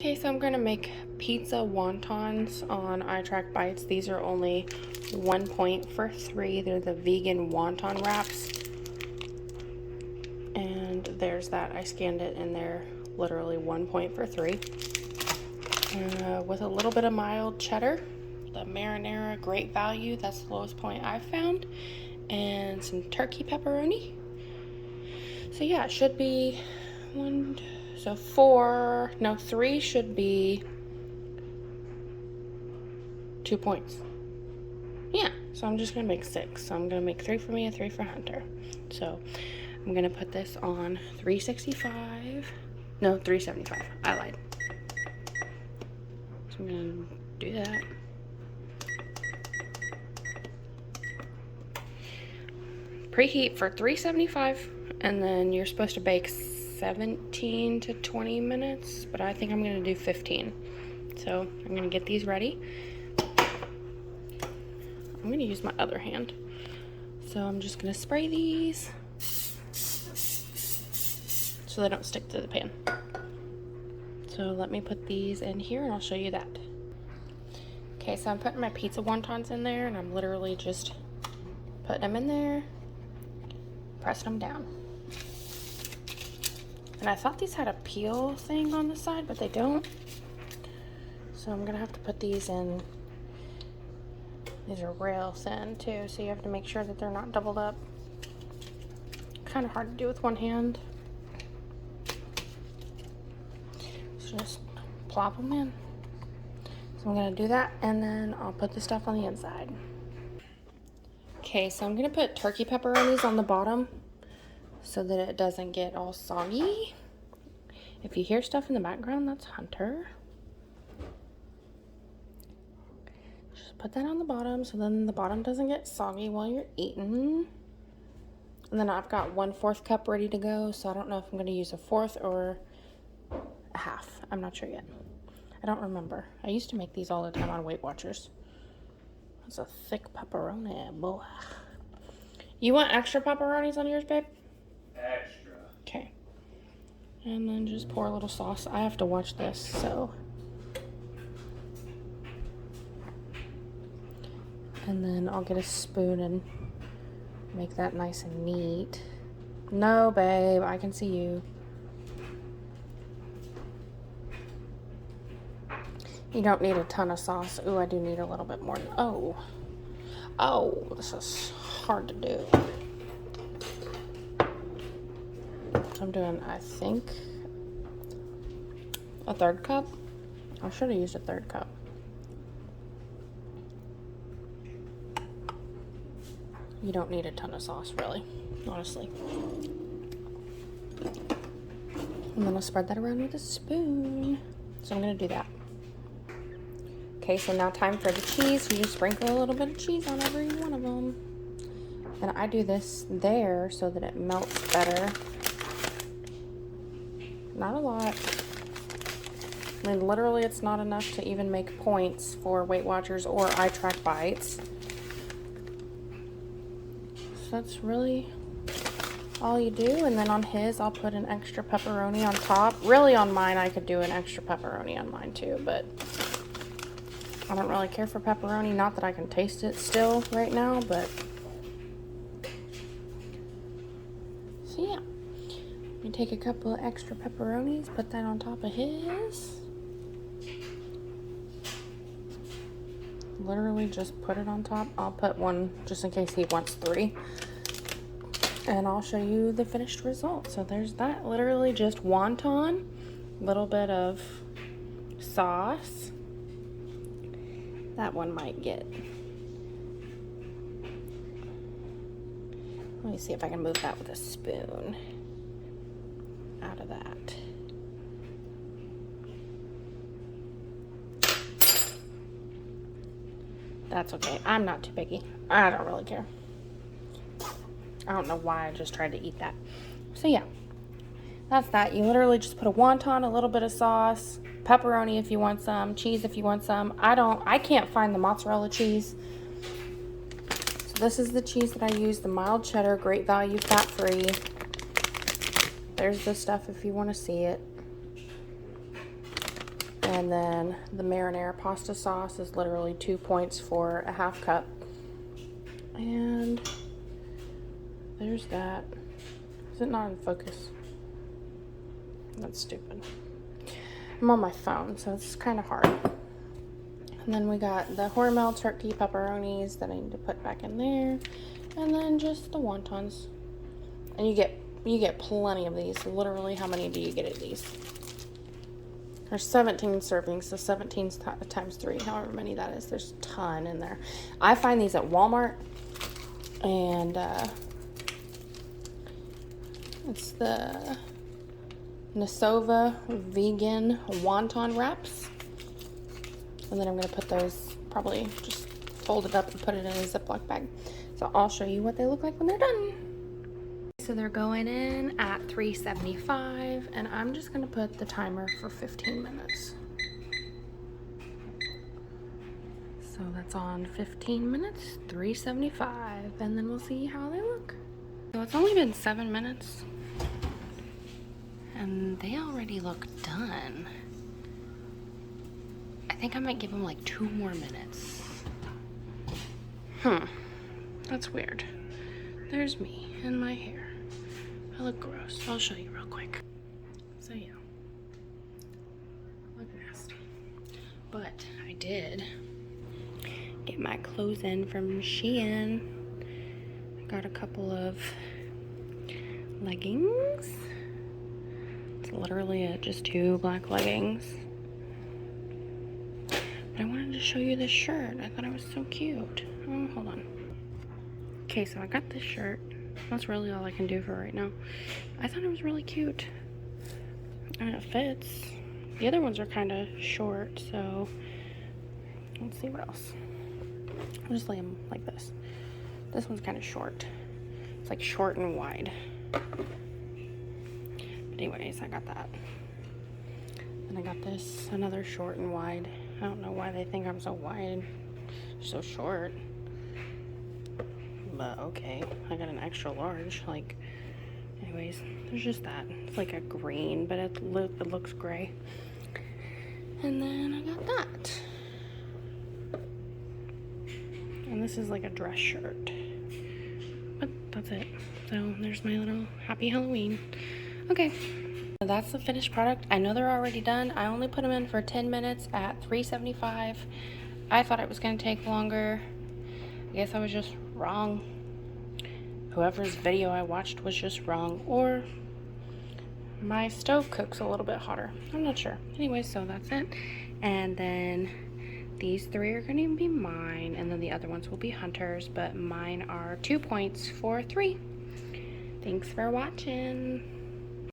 Okay, so I'm gonna make pizza wontons on iTrackBites. These are only 1 point for 3. They're the vegan wonton wraps. And there's that. I scanned it and they're literally 1 point for 3. With a little bit of mild cheddar, the marinara, great value. That's the lowest point I've found. And some turkey pepperoni. So yeah, it should be 3 should be 2 points. Yeah, so I'm just gonna make 6. So I'm gonna make 3 for me and 3 for Hunter. So I'm gonna put this on 375. I lied. So I'm gonna do that. Preheat for 375, and then you're supposed to bake 17 to 20 minutes, but I think I'm gonna do 15. So I'm gonna get these ready. I'm gonna use my other hand. So I'm just gonna spray these so they don't stick to the pan. So let me put these in here and I'll show you that. Okay, so I'm putting my pizza wontons in there and I'm literally just putting them in there, pressing them down. And I thought these had a peel thing on the side, but they don't. So I'm gonna have to put these in. These are real thin too, so you have to make sure that they're not doubled up. Kind of hard to do with one hand. So just plop them in. So I'm gonna do that and then I'll put the stuff on the inside. Okay, so I'm gonna put turkey pepperonis on the bottom so that it doesn't get all soggy. If you hear stuff in the background, that's Hunter. Just put that on the bottom so then the bottom doesn't get soggy while you're eating. And then I've got 1/4 cup ready to go, so I don't know if I'm gonna use a 1/4 or a half. I'm not sure yet. I don't remember. I used to make these all the time on Weight Watchers. That's a thick pepperoni, boy. You want extra pepperonis on yours, babe? Extra. Okay. And then just pour a little sauce. I have to watch this, so. And then I'll get a spoon and make that nice and neat. No, babe, I can see you. You don't need a ton of sauce. Ooh, I do need a little bit more. Oh, this is hard to do. So I'm doing, I think, a 1/3 cup. I should have used a 1/3 cup. You don't need a ton of sauce, really, honestly. And then I'll spread that around with a spoon. So I'm gonna do that. Okay, so now time for the cheese. You just sprinkle a little bit of cheese on every one of them. And I do this there so that it melts better. Not a lot. I mean, literally it's not enough to even make points for Weight Watchers or iTrackBites. So that's really all you do. And then on his, I'll put an extra pepperoni on top. Really on mine, I could do an extra pepperoni on mine too, but I don't really care for pepperoni. Not that I can taste it still right now, but. So yeah. You take a couple of extra pepperonis, put that on top of his. Literally just put it on top. I'll put one just in case he wants 3. And I'll show you the finished result. So there's that. Literally just wonton, little bit of sauce. That one might get. Let me see if I can move that with a spoon out of that. That's okay. I'm not too picky. I don't really care. I don't know why I just tried to eat that. So yeah, that's that. You literally just put a wonton, a little bit of sauce, pepperoni if you want some, cheese if you want some. I can't find the mozzarella cheese. So this is the cheese that I use, the mild cheddar, great value, fat-free. There's the stuff if you want to see it. And then the marinara pasta sauce is literally 2 points for a half cup. And there's that. Is it not in focus? That's stupid. I'm on my phone, so it's kind of hard. And then we got the Hormel turkey pepperonis that I need to put back in there. And then just the wontons. And you get plenty of these. Literally, how many do you get of these? There's 17 servings, so 17 times 3, however many that is. There's a ton in there. I find these at Walmart, and it's the Nasova vegan wonton wraps. And then I'm going to put those, probably just fold it up and put it in a Ziploc bag. So I'll show you what they look like when they're done. So they're going in at 375, and I'm just going to put the timer for 15 minutes. So that's on 15 minutes, 375, and then we'll see how they look. So it's only been 7 minutes, and they already look done. I think I might give them like 2 more minutes. That's weird. There's me and my hair. I look gross. I'll show you real quick. So yeah, look nasty. But I did get my clothes in from Shein. I got a couple of leggings. It's literally just 2 black leggings. But I wanted to show you this shirt. I thought it was so cute. Oh, hold on. Okay, so I got this shirt. That's really all I can do for right now. I thought it was really cute. And it fits. The other ones are kind of short, so let's see what else. I'll just lay them like this. This one's kind of short. It's like short and wide. But anyways, I got that. And I got this, another short and wide. I don't know why they think I'm so wide, so short. But okay, I got an extra large. Like, anyways, there's just that. It's like a green, but it looks gray. And then I got that. And this is like a dress shirt. But that's it. So there's my little happy Halloween. Okay. That's the finished product. I know they're already done. I only put them in for 10 minutes at 375. I thought it was going to take longer. I guess I was just wrong. Whoever's video I watched was just wrong, or my stove cooks a little bit hotter. I'm not sure. Anyway, so that's it. And then these 3 are going to be mine, and then the other ones will be Hunter's, but mine are 2 points for 3. Thanks for watching.